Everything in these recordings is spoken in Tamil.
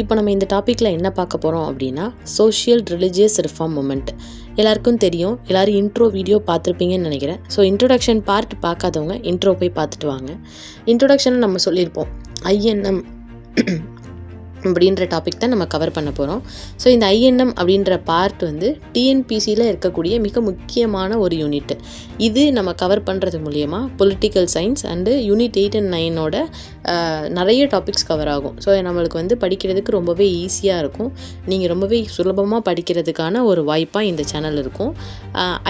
இப்போ நம்ம இந்த டாப்பிக்கில் என்ன பார்க்க போகிறோம் அப்படின்னா சோஷியல் ரிலிஜியஸ் ரிஃபார்ம் மூமெண்ட். எல்லாருக்கும் தெரியும், எல்லோரும் இன்ட்ரோ வீடியோ பார்த்துருப்பீங்கன்னு நினைக்கிறேன். ஸோ இன்ட்ரொடக்ஷன் பார்ட் பார்க்காதவங்க இன்ட்ரோ போய் பார்த்துட்டு வாங்க. இன்ட்ரொடக்ஷனை நம்ம சொல்லியிருப்போம், ஐஎன்எம் அப்படின்ற டாபிக் தான் நம்ம கவர் பண்ண போகிறோம். ஸோ இந்த ஐஎன்எம் அப்படின்ற பார்ட் வந்து டிஎன்பிசியில் இருக்கக்கூடிய மிக முக்கியமான ஒரு யூனிட். இது நம்ம கவர் பண்ணுறது மூலயமா political science and unit 8 and 9ஓட நிறைய டாபிக்ஸ் கவர் ஆகும். ஸோ நம்மளுக்கு வந்து படிக்கிறதுக்கு ரொம்பவே ஈஸியாக இருக்கும். நீங்கள் ரொம்பவே சுலபமாக படிக்கிறதுக்கான ஒரு வாய்ப்பாக இந்த சேனல் இருக்கும்.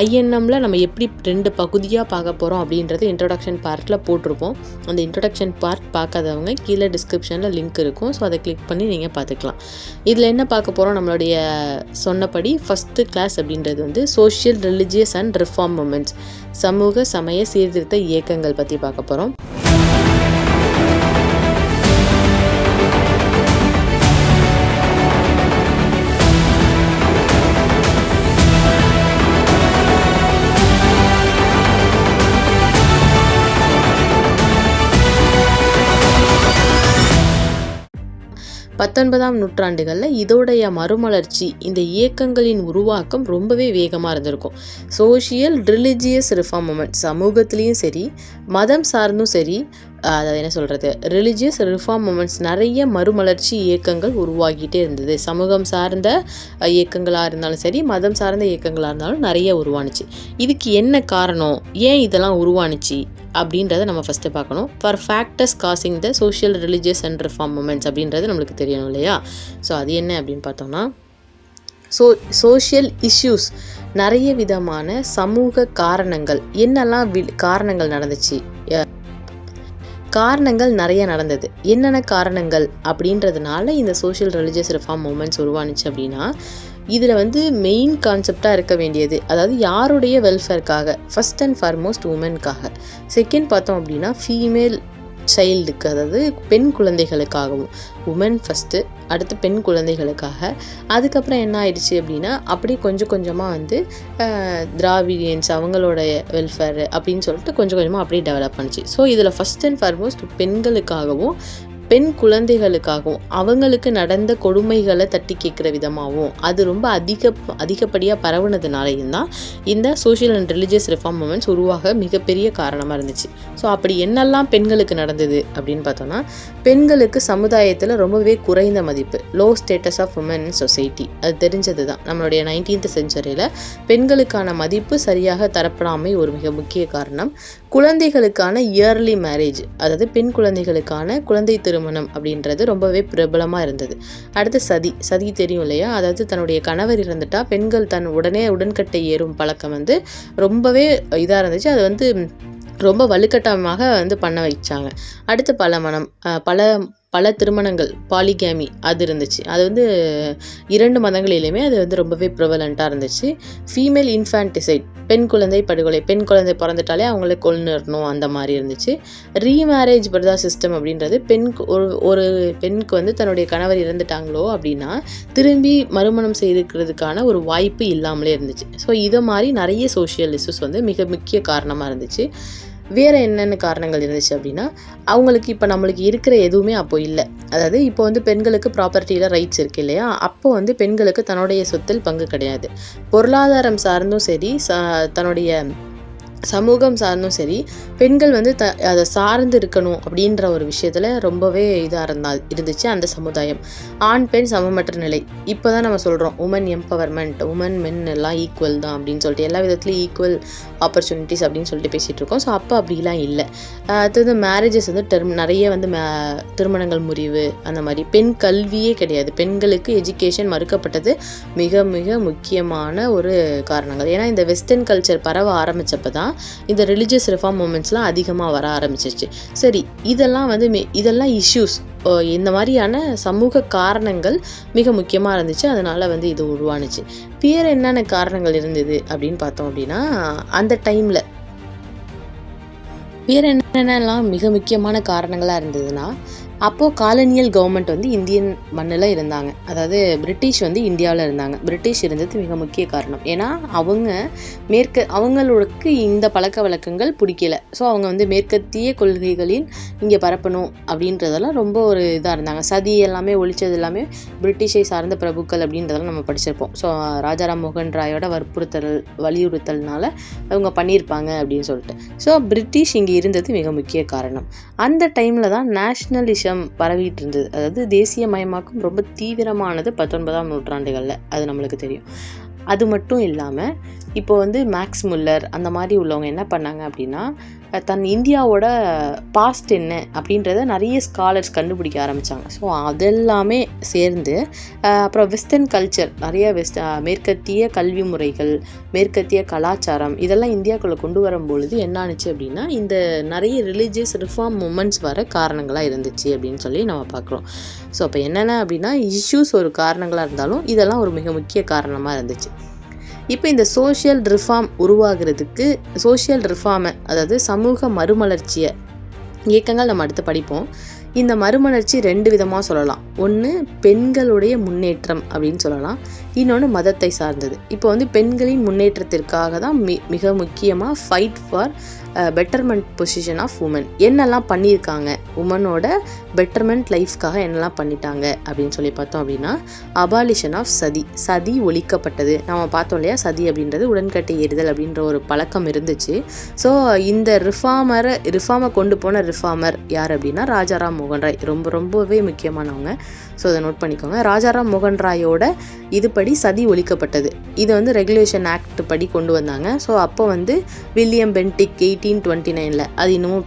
ஐஎன்எம்மில் நம்ம எப்படி 2 பகுதியாக பார்க்க போகிறோம் அப்படின்றது இன்ட்ரொடக்ஷன் பார்ட்டில் போட்டிருப்போம். அந்த இன்ட்ரொடக்ஷன் பார்ட் பார்க்காதவங்க கீழே டிஸ்கிரிப்ஷனில் லிங்க் இருக்கும். ஸோ அதை கிளிக் பண்ணி நீங்கள் பார்த்துக்கலாம். இதில் என்ன பார்க்க போகிறோம், நம்மளுடைய சொன்னபடி ஃபஸ்ட்டு கிளாஸ் அப்படின்றது வந்து social religious and reform moments, சமூக சமய சீர்திருத்த இயக்கங்கள் பற்றி பார்க்க போகிறோம். பத்தொன்பதாம் நூற்றாண்டுகளில் இதோடைய மறுமலர்ச்சி, இந்த இயக்கங்களின் உருவாக்கம் ரொம்பவே வேகமாக இருந்திருக்கும். சோஷியல் ரிலிஜியஸ் ரிஃபார்ம் மூமெண்ட், சமூகத்துலேயும் சரி மதம் சார்ந்தும் சரி, அதாவது என்ன சொல்கிறது, ரிலிஜியஸ் ரிஃபார்ம் மூமெண்ட்ஸ், நிறைய மறுமலர்ச்சி இயக்கங்கள் உருவாகிட்டே இருந்தது. சமூகம் சார்ந்த இயக்கங்களாக இருந்தாலும் சரி, மதம் சார்ந்த இயக்கங்களாக இருந்தாலும் நிறைய உருவானுச்சு. இதுக்கு என்ன காரணம், ஏன் இதெல்லாம் உருவானுச்சு அப்படின்றத நம்ம ஃபஸ்ட்டு பார்க்கணும். For factors causing the social religious and reform moments அப்படின்றது நம்மளுக்கு தெரியணும் இல்லையா? ஸோ அது என்ன அப்படின்னு பார்த்தோம்னா, சோஷியல் இஷ்யூஸ், நிறைய விதமான சமூக காரணங்கள், என்னெல்லாம் காரணங்கள் நடந்துச்சு, காரணங்கள் நிறைய நடந்தது. என்னென்ன காரணங்கள் அப்படின்றதுனால இந்த சோஷியல் ரிலிஜியஸ் ரிஃபார்ம் மூமெண்ட்ஸ் உருவானுச்சு அப்படின்னா, இதில் வந்து மெயின் கான்செப்டாக இருக்க வேண்டியது, அதாவது யாருடைய வெல்ஃபேருக்காக, ஃபஸ்ட் அண்ட் ஃபார்மோஸ்ட் உமனுக்காக. செகண்ட் பார்த்தோம் அப்படின்னா ஃபீமேல் சைல்டுக்கு, அதாவது பெண் குழந்தைகளுக்காகவும். உமன் ஃபஸ்ட்டு, அடுத்து பெண் குழந்தைகளுக்காக. அதுக்கப்புறம் என்ன ஆயிடுச்சு அப்படின்னா, அப்படி கொஞ்சம் கொஞ்சமாக வந்து திராவிடியன்ஸ் அவங்களோட வெல்ஃபேர் அப்படின்னு சொல்லிட்டு கொஞ்சம் கொஞ்சமாக அப்படியே டெவலப் பண்ணிச்சு. ஸோ இதில் ஃபஸ்ட் அண்ட் ஃபார்மோஸ்ட் பெண்களுக்காகவும் பெண் குழந்தைகளுக்காகவும் அவங்களுக்கு நடந்த கொடுமைகளை தட்டி கேட்குற விதமாகவும் அது ரொம்ப அதிகப்படியாக பரவுனதுனாலையும் தான் இந்த social and religious reform moments உருவாக மிகப்பெரிய காரணமாக இருந்துச்சு. ஸோ அப்படி என்னெல்லாம் பெண்களுக்கு நடந்தது அப்படின்னு பார்த்தோம்னா, பெண்களுக்கு சமுதாயத்தில் ரொம்பவே குறைந்த மதிப்பு, low status of woman in society, அது தெரிஞ்சது தான். நம்மளுடைய 19th செஞ்சுரியில் பெண்களுக்கான மதிப்பு சரியாக தரப்படாமை ஒரு மிக முக்கிய காரணம். குழந்தைகளுக்கான இயர்லி மேரேஜ், அதாவது பெண் குழந்தைகளுக்கான குழந்தை திருமணம் அப்படின்றது ரொம்பவே பிரபலமாக இருந்தது. அடுத்து சதி தெரியும் இல்லையா? அதாவது தன்னுடைய கணவர் இறந்துட்டா பெண்கள் உடனே உடன்கட்டை ஏறும் பழக்கம் வந்து ரொம்பவே இதாக இருந்துச்சு. அது வந்து ரொம்ப வலுக்கட்டாயமாக வந்து பண்ண வச்சாங்க. அடுத்து பல திருமணங்கள், பாலிகேமி, அது இருந்துச்சு. அது வந்து 2 மதங்களிலுமே அது வந்து ரொம்பவே ப்ரிவலண்ட்டாக இருந்துச்சு. ஃபீமேல் இன்ஃபான்டிசைட், பெண் குழந்தை படுகொலை, பெண் குழந்தை பிறந்துட்டாலே அவங்களே கொல்லுறணும், அந்த மாதிரி இருந்துச்சு. ரீமேரேஜ் பிரதா சிஸ்டம் அப்படின்றது ஒரு பெண்ணுக்கு வந்து தன்னுடைய கணவர் இறந்துட்டாங்களோ அப்படின்னா திரும்பி மறுமணம் செய்துக்கிறதுக்கான ஒரு வாய்ப்பு இல்லாமலே இருந்துச்சு. ஸோ இதை மாதிரி நிறைய சோஷியல் இஷ்யூஸ் வந்து மிக முக்கிய காரணமாக இருந்துச்சு. வேறு என்னென்ன காரணங்கள் இருந்துச்சு அப்படின்னா, அவங்களுக்கு இப்போ நம்மளுக்கு இருக்கிற எதுவுமே அப்போ இல்லை. அதாவது இப்போ வந்து பெண்களுக்கு ப்ராப்பர்ட்டியில் ரைட்ஸ் இருக்குது இல்லையா? அப்போ வந்து பெண்களுக்கு தன்னுடைய சொத்தில் பங்கு கிடையாது. பொருளாதாரம் சார்ந்தும் சரி, தன்னுடைய சமூகம் சார்ந்தும் சரி, பெண்கள் வந்து அதை சார்ந்து இருக்கணும் அப்படின்ற ஒரு விஷயத்தில் ரொம்பவே இதாக இருந்துச்சு அந்த சமுதாயம். ஆண் பெண் சமமற்ற நிலை. இப்போ தான் நம்ம சொல்கிறோம் உமன் எம்பவர்மெண்ட், உமன் மென் எல்லாம் ஈக்குவல் தான் அப்படின்னு சொல்லிட்டு, எல்லா விதத்துலையும் ஈக்குவல் ஆப்பர்ச்சுனிட்டிஸ் அப்படின்னு சொல்லிட்டு பேசிகிட்டு இருக்கோம். ஸோ அப்போ அப்படிலாம் இல்லை. அடுத்தது மேரேஜஸ் வந்து நிறைய வந்து திருமணங்கள் முறிவு, அந்த மாதிரி. பெண் கல்வியே கிடையாது, பெண்களுக்கு எஜுகேஷன் மறுக்கப்பட்டது மிக மிக முக்கியமான ஒரு காரணங்கள். ஏன்னா இந்த வெஸ்டர்ன் கல்ச்சர் பரவ ஆரம்பித்தப்போ தான் இந்த ரிலிஜியஸ் ரிஃபார்ம் மூமெண்ட்ஸ்லாம் அதிகமாக வர ஆரம்பிச்சிருச்சு. சரி, இதெல்லாம் வந்து இதெல்லாம் இஷ்யூஸ், இந்த மாதிரியான சமூக காரணங்கள் மிக முக்கியமாக இருந்துச்சு. அதனால் வந்து இது உருவானுச்சு. வேறு என்னென்ன காரணங்கள் இருந்தது அப்படின்னு பார்த்தோம் அப்படின்னா, அந்த டைமில் வேறு என்னென்னலாம் மிக முக்கியமான காரணங்களாக இருந்ததுன்னா, அப்போது காலனியல் கவர்மெண்ட் வந்து இந்தியன் மண்ணில் இருந்தாங்க. அதாவது பிரிட்டிஷ் வந்து இந்தியாவில் இருந்தாங்க. பிரிட்டிஷ் இருந்தது மிக முக்கிய காரணம். ஏன்னா அவங்களுக்கு இந்த பழக்க வழக்கங்கள் பிடிக்கல. ஸோ அவங்க வந்து மேற்கத்திய கொள்கைகளின் இங்கே பரப்பணும் அப்படின்றதெல்லாம் ரொம்ப ஒரு இதாக இருந்தாங்க. சதி எல்லாமே ஒழிச்சது எல்லாமே பிரிட்டிஷை சார்ந்த பிரபுக்கள் அப்படின்றதெல்லாம் நம்ம படிச்சிருப்போம். ஸோ ராஜாராம் மோகன் ராயோட வலியுறுத்தல்னால அவங்க பண்ணியிருப்பாங்க அப்படின்னு சொல்லிட்டு. ஸோ பிரிட்டிஷ் இங்கே இருந்தது மிக முக்கிய காரணம். அந்த டைமில் தான் நேஷ்னலிசம் பரவிட்டு இருந்தது. அதாவது தேசியமயமாக்கம் ரொம்ப தீவிரமானது 19ஆம் நூற்றாண்டுகளில், அது நம்மளுக்கு தெரியும். அது மட்டும் இல்லாமல் இப்போ வந்து மேக்ஸ் முல்லர் அந்த மாதிரி உள்ளவங்க என்ன பண்ணாங்க அப்படின்னா, தன் இந்தியாவோட பாஸ்ட் என்ன அப்படின்றத நிறைய ஸ்காலர்ஸ் கண்டுபிடிக்க ஆரம்பித்தாங்க. ஸோ அதெல்லாமே சேர்ந்து அப்புறம் வெஸ்டர்ன் கல்ச்சர், நிறைய மேற்கத்திய கல்வி முறைகள், மேற்கத்திய கலாச்சாரம் இதெல்லாம் இந்தியாவுக்குள்ளே கொண்டு வரும்பொழுது என்ன ஆணுச்சு அப்படின்னா, இந்த நிறைய ரிலீஜியஸ் ரிஃபார்ம் மூமெண்ட்ஸ் வர காரணங்களாக இருந்துச்சு அப்படின்னு சொல்லி நம்ம பார்க்குறோம். ஸோ அப்போ என்னென்ன அப்படின்னா, இஷ்யூஸ் ஒரு காரணங்களாக இருந்தாலும் இதெல்லாம் ஒரு மிக முக்கிய காரணமாக இருந்துச்சு. இப்போ இந்த சோஷியல் ரிஃபார்ம் உருவாகிறதுக்கு அதாவது சமூக மறுமலர்ச்சியை இயக்கங்கள் நம்ம அடுத்து படிப்போம். இந்த மறுமலர்ச்சி 2 விதமாக சொல்லலாம். ஒன்று பெண்களுடைய முன்னேற்றம் அப்படின்னு சொல்லலாம், இன்னொன்று மதத்தை சார்ந்தது. இப்போ வந்து பெண்களின் முன்னேற்றத்திற்காக தான் மிக முக்கியமாக fight for betterment position of woman என்னெல்லாம் பண்ணியிருக்காங்க, உமனோட பெட்டர்மெண்ட் லைஃப்காக என்னெல்லாம் பண்ணிட்டாங்க அப்படின்னு சொல்லி பார்த்தோம் அப்படின்னா, அபாலிஷன் ஆஃப் சதி ஒழிக்கப்பட்டது. நம்ம பார்த்தோம் இல்லையா, சதி அப்படின்றது உடன்கட்டை ஏறுதல் அப்படின்ற ஒரு பழக்கம் இருந்துச்சு. ஸோ இந்த ரிஃபார்மை கொண்டு போன ரிஃபார்மர் யார் அப்படின்னா ராஜாராம் மோகன் ராய். ரொம்பவே முக்கியமானவங்க. ஸோ அதை நோட் பண்ணிக்கோங்க. ராஜாராம் மோகன் ராயோட இதுபடி சதி ஒழிக்கப்பட்டது. இதை வந்து ரெகுலேஷன் ஆக்ட் படி கொண்டு வந்தாங்க. ஸோ அப்போ வந்து வில்லியம் பென்டிக் 1829 அது இன்னமும்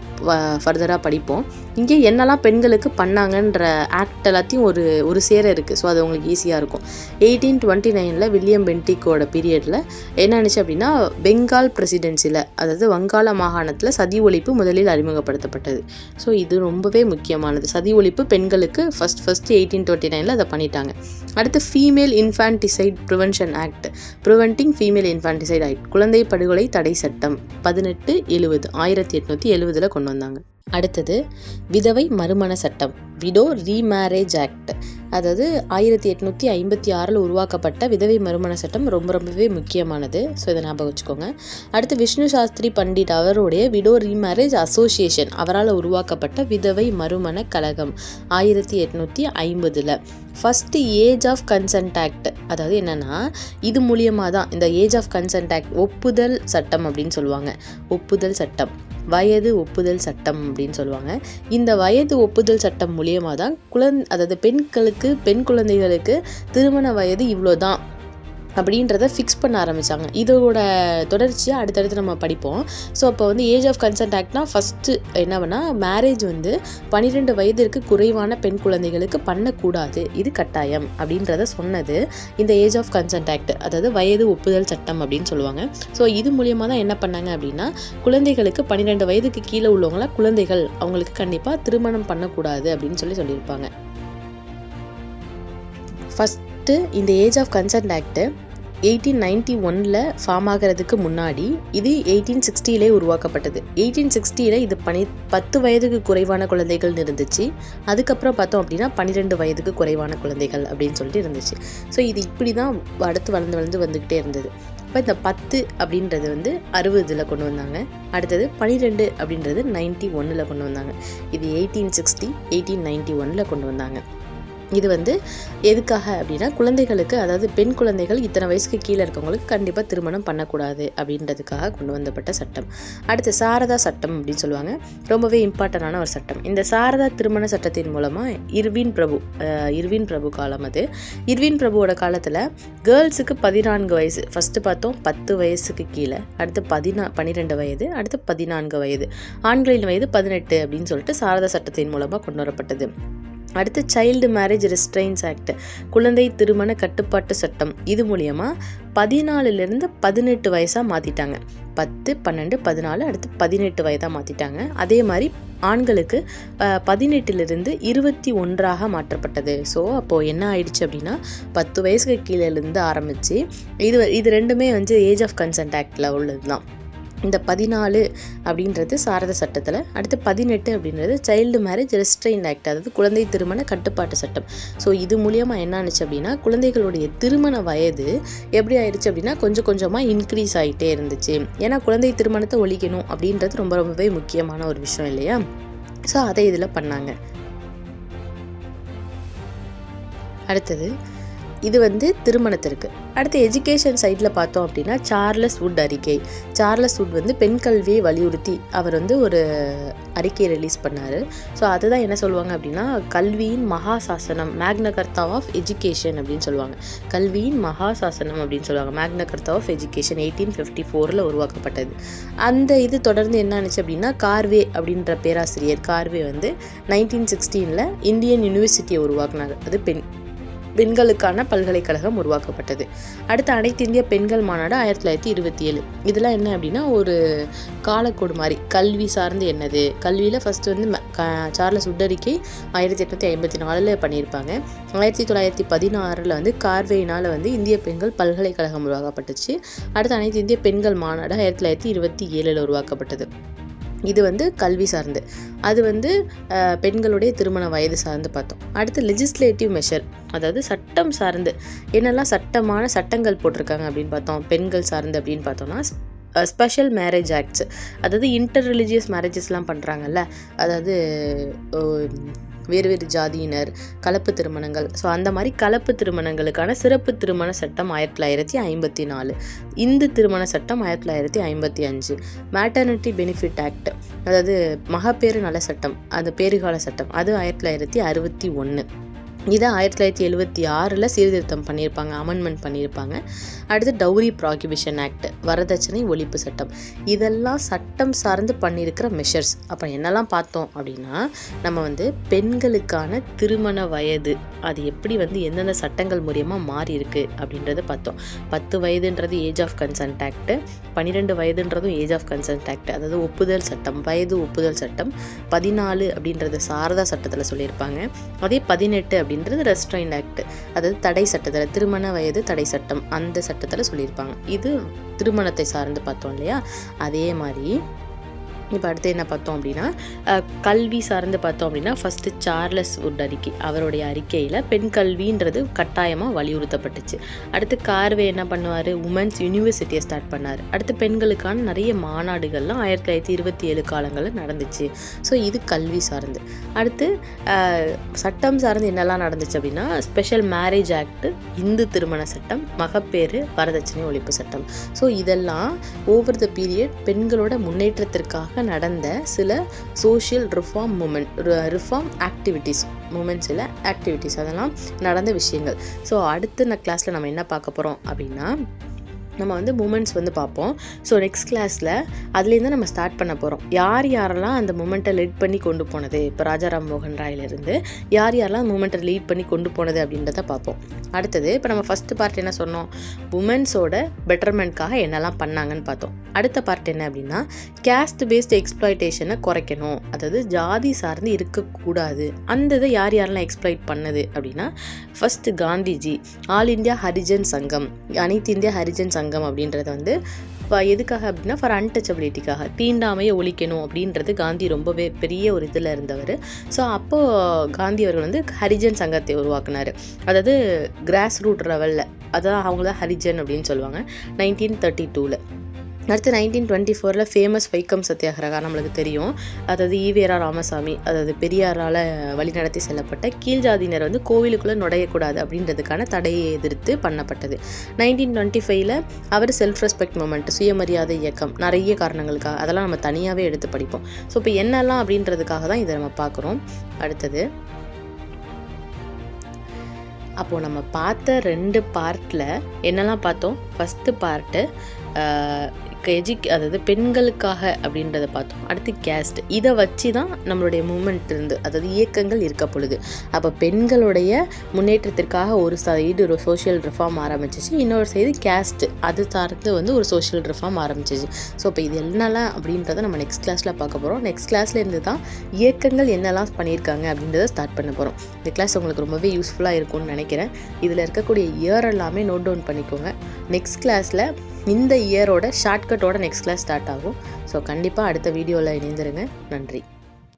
ஃபர்தராக படிப்போம். இங்கே என்னெல்லாம் பெண்களுக்கு பண்ணாங்கன்ற ஆக்ட் எல்லாத்தையும் ஒரு சேர இருக்குது. ஸோ அது உங்களுக்கு ஈஸியாக இருக்கும். 1829 வில்லியம் பென்டிக்கோட பீரியடில் என்ன ஆனிச்சு அப்படின்னா, பெங்கால் பிரசிடென்சியில், அதாவது வங்காள மாகாணத்தில் சதி ஒழிப்பு முதலில் அறிமுகப்படுத்தப்பட்டது. ஸோ இது ரொம்பவே முக்கியமானது. சதி ஒழிப்பு பெண்களுக்கு ஃபஸ்ட் 1829 அதை பண்ணிட்டாங்க. அடுத்து female infanticide prevention act, preventing female infanticide act, குழந்தை படுகொலை தடை சட்டம் 1870 கொண்டு வந்தாங்க. அடுத்தது விதவை மறுமண சட்டம், விடோ ரீமேரேஜ் ஆக்ட். அதாவது 1856 உருவாக்கப்பட்ட விதவை மறுமண சட்டம் ரொம்பவே முக்கியமானது. ஸோ இதை ஞாபகம் வச்சுக்கோங்க. அடுத்து விஷ்ணு சாஸ்திரி பண்டிட் அவருடைய விடோ ரீமேரேஜ் அசோசியேஷன், அவரால் உருவாக்கப்பட்ட விதவை மறுமண கழகம் 1850. First age of consent act, அதாவது என்னென்னா இது மூலியமாக தான் இந்த ஏஜ் ஆஃப் கன்சென்ட் ஆக்ட், ஒப்புதல் சட்டம் அப்படின்னு சொல்லுவாங்க. ஒப்புதல் சட்டம், வயது ஒப்புதல் சட்டம் அப்படின்னு சொல்லுவாங்க. இந்த வயது ஒப்புதல் சட்டம் மூலியமாக தான் அதாவது பெண் குழந்தைகளுக்கு திருமண வயது இவ்வளோ தான் அப்படின்றத ஃபிக்ஸ் பண்ண ஆரம்பித்தாங்க. இதோட தொடர்ச்சியாக அடுத்தடுத்து நம்ம படிப்போம். ஸோ அப்போ வந்து ஏஜ் ஆஃப் கன்சென்ட் ஆக்ட்னா ஃபஸ்ட்டு என்ன பண்ணால், மேரேஜ் வந்து 12 வயதிற்கு குறைவான பெண் குழந்தைகளுக்கு பண்ணக்கூடாது, இது கட்டாயம் அப்படின்றத சொன்னது இந்த ஏஜ் ஆஃப் கன்சென்ட் ஆக்ட், அதாவது வயது ஒப்புதல் சட்டம் அப்படின்னு சொல்லுவாங்க. ஸோ இது மூலியமாக தான் என்ன பண்ணாங்க அப்படின்னா, குழந்தைகளுக்கு 12 வயதுக்கு கீழே உள்ளவங்கள குழந்தைகள் அவங்களுக்கு கண்டிப்பாக திருமணம் பண்ணக்கூடாது அப்படின்னு சொல்லியிருப்பாங்க. ஃபஸ்ட்டு இந்த age of consent act 1891 form ஆகிறதுக்கு முன்னாடி இது 1860 உருவாக்கப்பட்டது. 1860 இது 10 வயதுக்கு குறைவான குழந்தைகள் இருந்துச்சு. அதுக்கப்புறம் பார்த்தோம் அப்படின்னா 12 வயதுக்கு குறைவான குழந்தைகள் அப்படின்னு சொல்லிட்டு இருந்துச்சு. ஸோ இது இப்படி தான் அடுத்து வளர்ந்து வந்துக்கிட்டே இருந்தது. இப்போ இந்த 10 அப்படின்றது வந்து 60 கொண்டு வந்தாங்க. அடுத்தது 12 அப்படின்றது 91 கொண்டு வந்தாங்க. இது 1860 1891 கொண்டு வந்தாங்க. இது வந்து எதுக்காக அப்படின்னா, குழந்தைகளுக்கு, அதாவது பெண் குழந்தைகள் இத்தனை வயசுக்கு கீழே இருக்கவங்களுக்கு கண்டிப்பாக திருமணம் பண்ணக்கூடாது அப்படின்றதுக்காக கொண்டு வந்தப்பட்ட சட்டம். அடுத்து சாரதா சட்டம் அப்படின்னு சொல்லுவாங்க. ரொம்பவே இம்பார்ட்டண்டான ஒரு சட்டம். இந்த சாரதா திருமண சட்டத்தின் மூலமாக இர்வின் பிரபு காலம் அது. இர்வின் பிரபுவோட காலத்தில் கேர்ள்ஸுக்கு 14 வயசு, ஃபஸ்ட்டு பார்த்தோம் 10 வயசுக்கு கீழே, அடுத்து 12 வயது, அடுத்து 14 வயது, ஆண்களின் வயது 18 அப்படின்னு சொல்லிட்டு சாரதா சட்டத்தின் மூலமாக கொண்டு வரப்பட்டது. அடுத்து சைல்டு மேரேஜ் ரெஸ்ட்ரெயின்ஸ் ஆக்ட், குழந்தை திருமண கட்டுப்பாட்டு சட்டம். இது மூலியமாக 14 18 வயசாக மாற்றிட்டாங்க. 10, 12, 14 அடுத்து 18 வயதாக மாற்றிட்டாங்க. அதே மாதிரி ஆண்களுக்கு 18 21 மாற்றப்பட்டது. ஸோ அப்போது என்ன ஆயிடுச்சு அப்படின்னா, 10 வயசுக்கு கீழேருந்து ஆரம்பித்து இது ரெண்டுமே வந்து ஏஜ் ஆஃப் கன்சென்ட் ஆக்டில் உள்ளது தான். இந்த 14 அப்படின்றது சாரத சட்டத்தில், அடுத்து 18 அப்படின்றது சைல்டு மேரேஜ் ரெஸ்ட்ரெயின் ஆக்ட், அதாவது குழந்தை திருமண கட்டுப்பாட்டு சட்டம். ஸோ இது மூலியமாக என்ன ஆனிச்சு அப்படின்னா குழந்தைகளுடைய திருமண வயது எப்படி ஆயிடுச்சு அப்படின்னா கொஞ்சம் கொஞ்சமாக இன்க்ரீஸ் ஆகிட்டே இருந்துச்சு. ஏன்னா குழந்தை திருமணத்தை ஒழிக்கணும் அப்படின்றது ரொம்பவே முக்கியமான ஒரு விஷயம் இல்லையா? ஸோ அதை இதில் பண்ணாங்க. அடுத்தது இது திருமணத்திற்கு. அடுத்து எஜுகேஷன் சைடில் பார்த்தோம் அப்படின்னா சார்லஸ் வுட் அறிக்கை. சார்லஸ் வுட் பெண் கல்வியை வலியுறுத்தி அவர் ஒரு அறிக்கையை ரிலீஸ் பண்ணார். ஸோ அதுதான் என்ன சொல்லுவாங்க அப்படின்னா கல்வியின் மகா சாசனம், மேக்னா கர்த்தா ஆஃப் எஜுகேஷன் அப்படின்னு சொல்லுவாங்க. கல்வியின் மகா சாசனம் அப்படின்னு சொல்லுவாங்க. மேக்னா கர்த்தா ஆஃப் எஜுகேஷன் 1854 உருவாக்கப்பட்டது. அந்த இது தொடர்ந்து என்ன ஆனிச்சு அப்படின்னா கார்வே அப்படின்ற பேராசிரியர் கார்வே 1916 இந்தியன் யூனிவர்சிட்டியை உருவாக்குனார். அது பெண்களுக்கான பல்கலைக்கழகம் உருவாக்கப்பட்டது. அடுத்து அனைத்து இந்திய பெண்கள் மாநாடு 1927. இதெல்லாம் என்ன அப்படின்னா ஒரு காலக்கோடு மாதிரி கல்வி சார்ந்து என்னது, கல்வியில் ஃபஸ்ட்டு சார்லஸ் வுட் அறிக்கை 1854 பண்ணியிருப்பாங்க. 1916 கார்வேயினால் இந்திய பெண்கள் பல்கலைக்கழகம் உருவாக்கப்பட்டுச்சு. அடுத்து அனைத்து இந்திய பெண்கள் மாநாடு 1927 உருவாக்கப்பட்டது. இது கல்வி சார்ந்து, அது பெண்களுடைய திருமண வயது சார்ந்து பார்த்தோம். அடுத்து லெஜிஸ்லேட்டிவ் மெஷர், அதாவது சட்டம் சார்ந்து என்னெல்லாம் சட்டங்கள் போட்டிருக்காங்க அப்படின்னு பார்த்தோம். பெண்கள் சார்ந்து அப்படின்னு பார்த்தோம்னா ஸ்பெஷல் மேரேஜ் ஆக்ட்ஸ், அதாவது இன்டர் ரிலிஜியஸ் மேரேஜஸ்லாம் பண்ணுறாங்கல்ல, அதாவது வேறு வேறு ஜாதியினர், கலப்பு திருமணங்கள். ஸோ அந்த மாதிரி கலப்பு திருமணங்களுக்கான சிறப்பு திருமண சட்டம் 1954, இந்து திருமண சட்டம் 1955, மேட்டர்னிட்டி பெனிஃபிட் ஆக்ட், அதாவது மகப்பேறு நல சட்டம், அது பேறுகால சட்டம், அது 1961. இதை 1976 சீர்திருத்தம் பண்ணியிருப்பாங்க, அமெண்ட்மெண்ட் பண்ணியிருப்பாங்க. அடுத்து டவுரி ப்ராகிபிஷன் ஆக்ட், வரதட்சணை ஒழிப்பு சட்டம். இதெல்லாம் சட்டம் சார்ந்து பண்ணியிருக்கிற மெஷர்ஸ். அப்போ என்னெல்லாம் பார்த்தோம் அப்படின்னா நம்ம பெண்களுக்கான திருமண வயது அது எப்படி எந்தெந்த சட்டங்கள் மூலியமாக மாறி இருக்கு அப்படின்றத பார்த்தோம். 10 வயதுன்றது ஏஜ் ஆஃப் கன்சென்ட் ஆக்ட், 12 வயதுன்றதும் ஏஜ் ஆஃப் கன்சென்ட் ஆக்ட், அதாவது ஒப்புதல் சட்டம், வயது ஒப்புதல் சட்டம். 14 அப்படின்றது சாரதா சட்டத்தில் சொல்லியிருப்பாங்க. அதே 18 அப்படின்றது ரெஸ்ட்ரெயின் ஆக்ட், அதாவது தடை சட்டத்தில், திருமண வயது தடை சட்டம், அந்த சட்டத்தில் சொல்லியிருப்பாங்க. இது திருமணத்தை சார்ந்து பார்த்தோம் இல்லையா? அதே மாதிரி இப்போ அடுத்து என்ன பார்த்தோம் அப்படின்னா கல்வி சார்ந்து பார்த்தோம் அப்படின்னா ஃபஸ்ட்டு சார்லஸ் வுட் அறிக்கை, அவருடைய அறிக்கையில் பெண் கல்வின்றது கட்டாயமாக வலியுறுத்தப்பட்டுச்சு. அடுத்து கார்வே என்ன பண்ணுவார், உமன்ஸ் யூனிவர்சிட்டியை ஸ்டார்ட் பண்ணார். அடுத்து பெண்களுக்கான நிறைய மாநாடுகள்லாம் 1927 காலங்களில் நடந்துச்சு. ஸோ இது கல்வி சார்ந்து. அடுத்து சட்டம் சார்ந்து என்னெல்லாம் நடந்துச்சு அப்படின்னா ஸ்பெஷல் மேரேஜ் ஆக்ட், இந்து திருமண சட்டம், மகப்பேறு வரதட்சணை ஒழிப்பு சட்டம். ஸோ இதெல்லாம் ஓவர் த பீரியட் பெண்களோட முன்னேற்றத்திற்காக நடந்த சில சோஷியல் ரிஃபார்ம் ஆக்டிவிட்டீஸ் அதெல்லாம் நடந்த விஷயங்கள். ஸோ அடுத்த கிளாஸில் நம்ம என்ன பார்க்க போகிறோம் அப்படின்னா நம்ம மூமெண்ட்ஸ் பார்ப்போம். ஸோ நெக்ஸ்ட் கிளாஸில் அதுலேருந்து நம்ம ஸ்டார்ட் பண்ண போகிறோம். யாரெல்லாம் அந்த மூமெண்ட்டை லீட் பண்ணி கொண்டு போனது, இப்போ ராஜாராம் மோகன் ராயிலிருந்து யாரெல்லாம் மூமெண்ட்டை லீட் பண்ணி கொண்டு போனது அப்படின்றத பார்ப்போம். அடுத்தது இப்போ நம்ம ஃபஸ்ட்டு பார்ட் என்ன சொன்னோம், உமன்ஸோட பெட்டர்மெண்ட்காக என்னெல்லாம் பண்ணாங்கன்னு பார்த்தோம். அடுத்த பார்ட் என்ன அப்படின்னா கேஸ்ட் பேஸ்ட் எக்ஸ்ப்ளாய்டேஷனை குறைக்கணும், அதாவது ஜாதி சார்ந்து இருக்கக்கூடாது. அந்த இதை யாரெல்லாம் எக்ஸ்ப்ளாய்ட் பண்ணது அப்படின்னா first Gandhiji, all India Harijan சங்கம், அனைத்து இந்திய ஹரிஜன் சங்கம் அப்படின்றது எதுக்காக அப்படின்னா ஃபார் அன்டச்சபிலிட்டிக்காக, தீண்டாமையை ஒழிக்கணும் அப்படின்றது காந்தி ரொம்பவே பெரிய ஒரு இதில் இருந்தவர். ஸோ அப்போது காந்தி அவர்கள் ஹரிஜன் சங்கத்தை உருவாக்குனார். அதாவது கிராஸ் ரூட் லெவலில், அதான் அவங்கள ஹரிஜன் அப்படின்னு சொல்லுவாங்க. 1932. அடுத்து 1924 ஃபேமஸ் வைக்கம் சத்தியாகிரகா நம்மளுக்கு தெரியும். அதாவது ஈவேரா ராமசாமி, அதாவது பெரியாரால் வழிநடத்தி செல்லப்பட்ட கீழ் ஜாதியினர் கோவிலுக்குள்ளே நுழையக்கூடாது அப்படின்றதுக்கான தடையை எதிர்த்து பண்ணப்பட்டது. 1925 அவர் செல்ஃப் ரெஸ்பெக்ட் மூமெண்ட், சுயமரியாதை இயக்கம், நிறைய காரணங்களுக்காக, அதெல்லாம் நம்ம தனியாகவே எடுத்து படிப்போம். ஸோ இப்போ என்னெல்லாம் அப்படின்றதுக்காக தான் இதை நம்ம பார்க்குறோம். அடுத்தது அப்போது நம்ம பார்த்த 2 பார்ட்டில் என்னெல்லாம் பார்த்தோம், ஃபஸ்ட்டு பார்ட்டு அதாவது பெண்களுக்காக அப்படின்றத பார்த்தோம். அடுத்து கேஸ்ட், இதை வச்சு தான் நம்மளுடைய மூமெண்ட் அதாவது இயக்கங்கள் இருக்க பொழுது. அப்போ பெண்களுடைய முன்னேற்றத்திற்காக ஒரு சைடு ஒரு சோஷியல் ரிஃபார்ம் ஆரம்பிச்சிச்சு, இன்னொரு சைடு கேஸ்ட் அது சார்ந்து ஒரு சோஷியல் ரிஃபார்ம் ஆரம்பிச்சிச்சு. ஸோ இப்போ இது என்னெல்லாம் அப்படின்றத நம்ம நெக்ஸ்ட் கிளாஸில் பார்க்க போகிறோம். நெக்ஸ்ட் கிளாஸில் இருந்து தான் இயக்கங்கள் என்னெல்லாம் பண்ணியிருக்காங்க அப்படின்றத ஸ்டார்ட் பண்ண போகிறோம். இந்த கிளாஸ் உங்களுக்கு ரொம்பவே யூஸ்ஃபுல்லாக இருக்கும்னு நினைக்கிறேன். இதில் இருக்கக்கூடிய இயர் எல்லாமே நோட் டவுன் பண்ணிக்கோங்க. நெக்ஸ்ட் கிளாஸில் இந்த இயரோட ஷார்ட்கட்டோட நெக்ஸ்ட் கிளாஸ் ஸ்டார்ட் ஆகும். ஸோ கண்டிப்பாக அடுத்த வீடியோவில் இணைந்துருங்க. நன்றி.